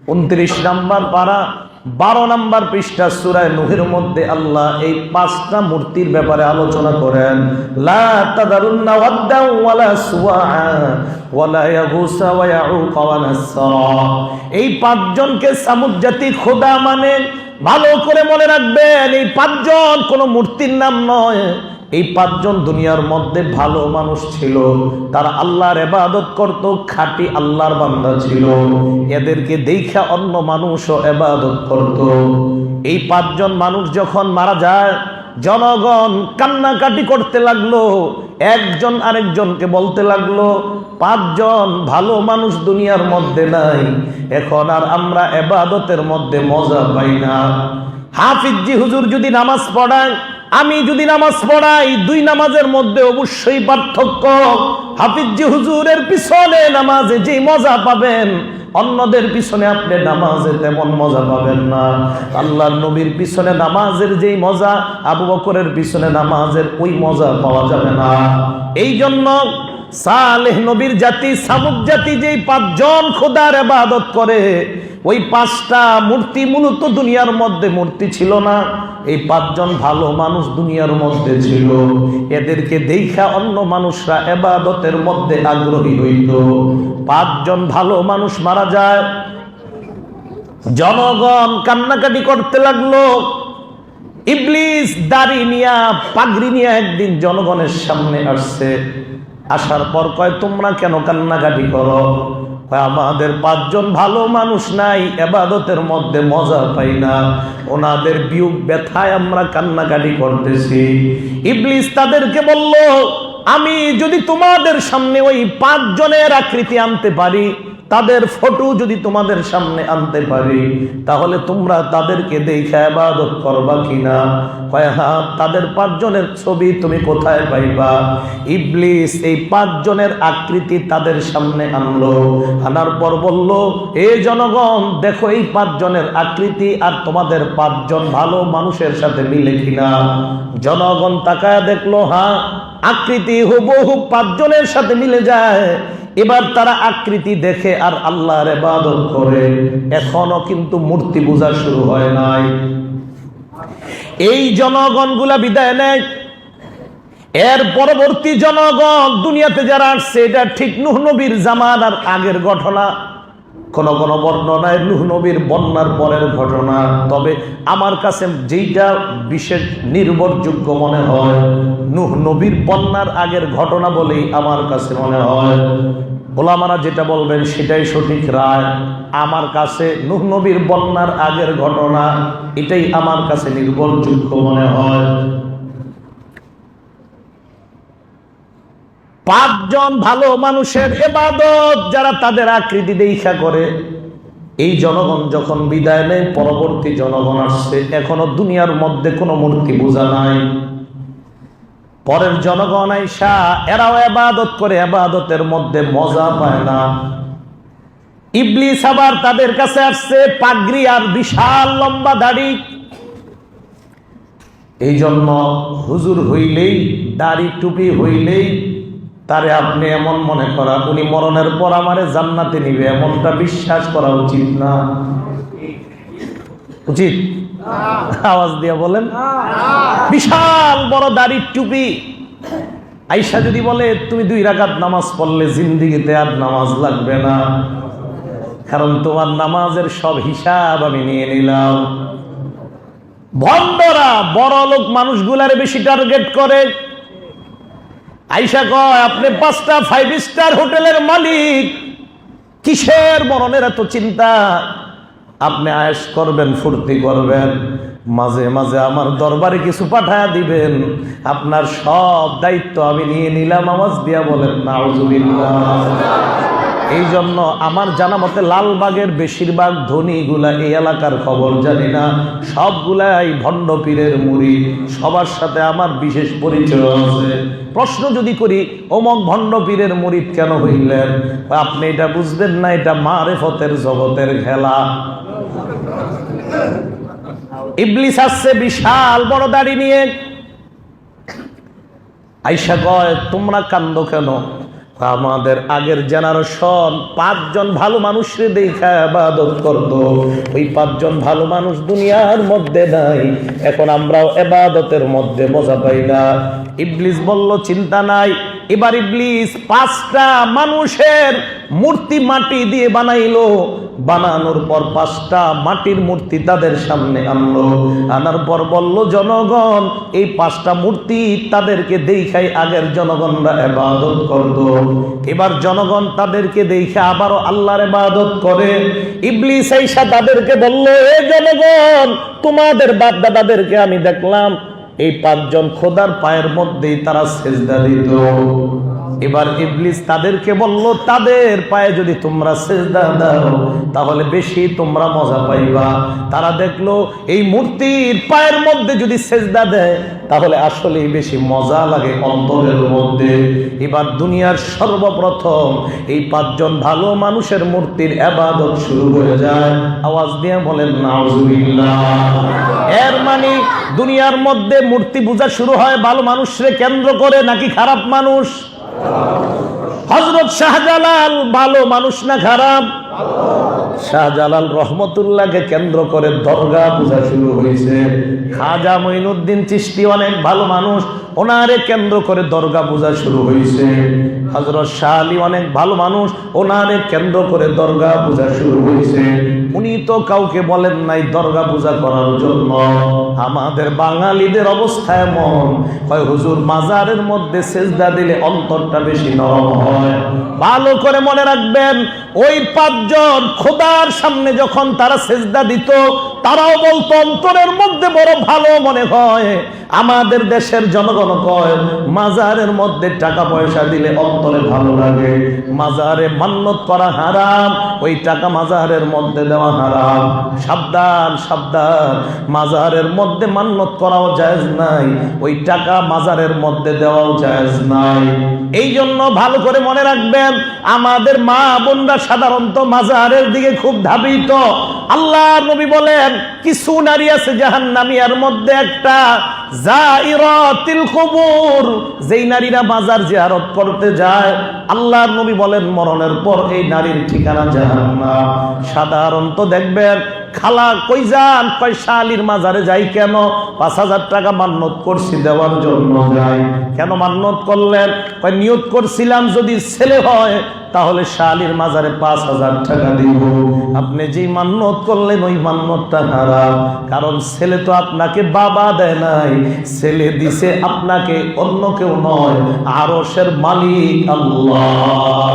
29 নম্বর পারা 12 নম্বর পৃষ্ঠা সূরা নূহের মধ্যে আল্লাহ এই 5টা মূর্তির ব্যাপারে আলোচনা করেন। লা তাদারুন্না ওয়াদ্দা ওয়ালা সুওয়া ওয়ালা ইয়াগুসা ওয়া ইয়াউক ওয়া নাসরা। এই 5 জনকে সামুদ জাতি খোদা মানে ভালো করে মনে রাখবেন। এই 5 জন কোনো মূর্তির নাম নয়। এই 5 জন দুনিয়ার মধ্যে ভালো মানুষ ছিল, তারা আল্লাহর ইবাদত করত, খাঁটি আল্লাহর বান্দা ছিল। এদেরকে দেখা অন্য মানুষও ইবাদত করত। এই 5 জন মানুষ যখন মারা যায়, জনগণ কান্নাকাটি করতে লাগলো। একজন আরেকজনকে বলতে লাগলো, 5 জন ভালো মানুষ দুনিয়ার মধ্যে নাই, এখন আর আমরা ইবাদতের মধ্যে মজা পাই না। হাফিজি হুজুর যদি নামাজ পড়ায়, আমি যদি নামাজ পড়াই, 2 নামাজের মধ্যে অবশ্যই পার্থক্য। হাফিজি হুজুরের পিছনে নামাজে যে মজা পাবেন, অন্যদের পিছনে আপনি নামাজে তেমন মজা পাবেন না। আল্লাহর নবীর পিছনে নামাজের যেই মজা, আবু বকরের পিছনে নামাজের ওই মজা পাওয়া যাবে না। এই জন্য সালেহ নবীর জাতি, সামুদ জাতি যেই 5 জন খোদার ইবাদত করে, ওই 5টা মূর্তি মূলত দুনিয়ার মধ্যে মূর্তি ছিল না। এই 5 জন ভালো মানুষ দুনিয়ার মধ্যে ছিল। এদেরকে দেখা অন্য মানুষরা ইবাদতের মধ্যে আগ্রহী হইত। 5 জন ভালো মানুষ মারা যায়, জনগণ কান্নাকাটি করতে লাগলো। ইবলিস দাড়ি নিয়া, পাগড়ি নিয়ে একদিন জনগণের সামনে আসছে। আসার পর কয়, তোমরা কেন কান্নাকাটি করো? আমাদের 5 জন ভালো মানুষ নাই, ইবাদতের মধ্যে মজা পাই না, ওনাদের বিয়োগ ব্যথায় আমরা কান্নাকাটি করতেছি। ইবলিস তাদেরকে বলল, আমি যদি তোমাদের সামনে ওই 5 জনের আকৃতি আনতে পারি, তাদের ফটো যদি তোমাদের সামনে আনতে পারি, তাহলে তোমরা তাদেরকে দেখে ইবাদত করবা কিনা? কয়, হ্যাঁ। তাদের 5 জনের ছবি তুমি কোথায় পাইবা? ইবলিস এই 5 জনের আকৃতি তাদের সামনে আনলো। আনার পর বলল, এ জনগণ, দেখো এই 5 জনের আকৃতি আর তোমাদের 5 জন ভালো মানুষের সাথে মিলে কিনা। জনগণ তাকায় দেখলো, হ্যাঁ, আকৃতি হুবহু 5 জনের সাথে মিলে যায়। এবার তারা আকৃতি দেখে আর আল্লাহর ইবাদত করে। এখনো কিন্তু মূর্তি পূজা শুরু হয় নাই। এই জনগণগুলা বিদায় নেয়। এর পরবর্তী জনগণ দুনিয়াতে যারা আসছে, এটা ঠিক নূহ নবীর জামানার আগের ঘটনা। কোন কোন বর্ণনায় নূহ নবীর বন্যার পরের ঘটনা। তবে আমার কাছে যেইটা বিশেষ নির্ভরযোগ্য মনে হয়, নূহ নবীর বন্যার আগের ঘটনা বলেই আমার কাছে মনে হয়। ওলামারা যেটা বলবেন সেটাই সঠিক রায়। আমার কাছে নূহ নবীর বন্যার আগের ঘটনা, এটাই আমার কাছে নির্ভরযোগ্য মনে হয়। 5 জন ভালো মানুষের ইবাদত যারা তাদের আকৃতি দেখা করে, এই জনগণ যখন বিদায় নেয়, পরবর্তী জনগণ আসছে। এখনো দুনিয়ার মধ্যে কোনো মূর্তি পূজা নাই। পরের জনগণ আইসা এরাও ইবাদত করে, ইবাদতের মধ্যে মজা পায় না। ইবলিস আবার তাদের কাছে আসছে, পাগড়ি আর বিশাল লম্বা দাড়ি। এই জন্য হুজুর হইলেই, দাড়ি টুপি হইলেই তারে আপনি এমন মনে করা, উনি মরণের পর আমারে জান্নাতে নিবে, এমনটা বিশ্বাস করা উচিত না। উচিত? আওয়াজ দিয়ে বলেন। বিশাল বড় দাড়ির টুপি আইসা যদি বলে, তুমি 2 রাকাত নামাজ পড়লে জিন্দিগিতে আর নামাজ লাগবে না, কারণ তোমার নামাজের সব হিসাব আমি নিয়ে নিলাম। ভণ্ডরা বড় লোক মানুষগুলারে বেশি টার্গেট করে। আইসা কয়, আপনি 5টা 5 স্টার হোটেলের মালিক, কিসের মরণের এত চিন্তা? আপনি আয়েশ করবেন, ফুর্তি করবেন, মাঝে মাঝে আমার দরবারে কিছু পাঠায়া দিবেন, আপনার সব দায়িত্ব আমি নিয়ে নিলাম। আওয়াজ দিয়া বলেন নাউজুবিল্লাহ। এই জন্য আমার জানা মতে লালবাগের বেশিরভাগ ধনীগুলা, এই এলাকার খবর জানি না, সবগুলাই ভণ্ড পীরের মুরিদ। সবার সাথে আমার বিশেষ পরিচয় আছে। প্রশ্ন যদি করি, অমক ভণ্ড পীরের মুরিদ কেন হইলেন? আপনি এটা বুঝবেন না, এটা মারেফতের জগতের খেলা। ইবলিস আসছে বিশাল বড় দাড়ি নিয়ে। আইসা কয়, তোমরা কান্দো কেন? আমাদের আগের জেনারেশন 5 জন ভালো মানুষের দেখা ইবাদত করত। ওই 5 জন ভালো মানুষ দুনিয়ার মধ্যে নাই। এখন আমরাও ইবাদতের মধ্যে মজা পাই না। ইবলিস বলল চিন্তা নাই। এবার ইবলিস 5টা মানুষের মূর্তি মাটি দিয়ে বানাইলো। বানানোর পর 5টা মাটির মূর্তি তাদের সামনে আনলো। আনার পর বলল জনগণ, এই 5টা মূর্তি তাদেরকে দেখাই আগের জনগণরা ইবাদত করত। এবার জনগণ তাদেরকে দেখে আবারও আল্লাহর ইবাদত করে। ইবলিস এসে তাদেরকে বলল, এ জনগণ, তোমাদের বাপ দাদাদেরকে আমি দেখলাম এই 5 জন খোদার পায়ের মধ্যেই তারা সিজদা দিত। এবার ইবলিস তাদেরকে বলল, তাদের পায়ে যদি তোমরা সিজদা দাও তাহলে বেশি তোমরা মজা পাইবা। তারা দেখলো এই মূর্তির পায়ের মধ্যে যদি সিজদা দেয় তাহলে আসলেই বেশি মজা লাগে অন্তরের মধ্যে। এবার দুনিয়ার সর্বপ্রথম এই 5 জন ভালো মানুষের মূর্তির ইবাদত শুরু হয়ে যায়। আওয়াজ দিয়ে বলেন নাউজুবিল্লাহ। এর মানে দুনিয়ার মধ্যে মূর্তি পূজা শুরু হয় ভালো মানুষরে কেন্দ্র করে নাকি খারাপ মানুষ? হযরত শাহজালাল ভালো মানুষ না খারাপ? শাহজালাল রহমতুল্লাহকে কেন্দ্র করে দরগা পূজা শুরু হয়েছে। খাজা মঈনুদ্দিন চিশতি অনেক ভালো মানুষ, ওনারে কেন্দ্র করে দরগা পূজা শুরু হয়েছে। হযরত শাহ আলী অনেক ভালো মানুষ, ওনারে কেন্দ্র করে দরগা পূজা শুরু হয়েছে। উনি তো কাউকে বলেন নাই দরগা পূজা করার জন্য। আমাদের বাঙালিদের অবস্থা এমন, হয় হুজুর মাজারের মধ্যে সেজদা দিলে অন্তরটা বেশি নরম হয়। ভালো করে মনে রাখবেন, ওই 5 জন খোদার সামনে যখন তারা সেজদা দিত তারাও বলতো অন্তরের মধ্যে বড় ভালো মনে হয়। আমাদের দেশের জনগণ কয় মাজারের মধ্যে টাকা পয়সা দিলে অন্তরে ভালো লাগে। মাজারে মান্নত করা হারাম, ওই টাকা মাজারের মধ্যে দেওয়া হারাম। সাবধান সাবধান, মাজারের মধ্যে মান্নত করাও জায়েজ নাই, ওই টাকা মাজারের মধ্যে দেওয়াও জায়েজ নাই। এই জন্য ভালো করে মনে রাখবেন, আমাদের মা বোনরা সাধারণত মাজারের দিকে খুব ধাবিত। আল্লাহর নবী বলেন কিছু নারী আছে জাহান্নামীর মধ্যে একটা জাইরাতিল কুবুর, যেই নারীরা মাজার জিয়ারত করতে যায় আল্লাহর নবী বলেন মরণের পর এই নারীর ঠিকানা জাহান্নাম। সাধারণত দেখবেন খালা কই যান, কয় শালির মাজারে যাই কেন? 5,000 টাকা মান্নত করছি দেওয়ার জন্য যাই। কেন মান্নত করলেন? কয় নিয়ত করছিলাম যদি ছেলে হয় তাহলে শালির মাজারে 5,000 টাকা দিব। আপনি যেই মান্নত করলেন ওই মান্নতটা হারাম, কারণ ছেলে তো আপনাকে বাবা দেয় নাই, ছেলে দিছে আপনাকে অন্য কেউ নয়, আরশের মালিক আল্লাহ।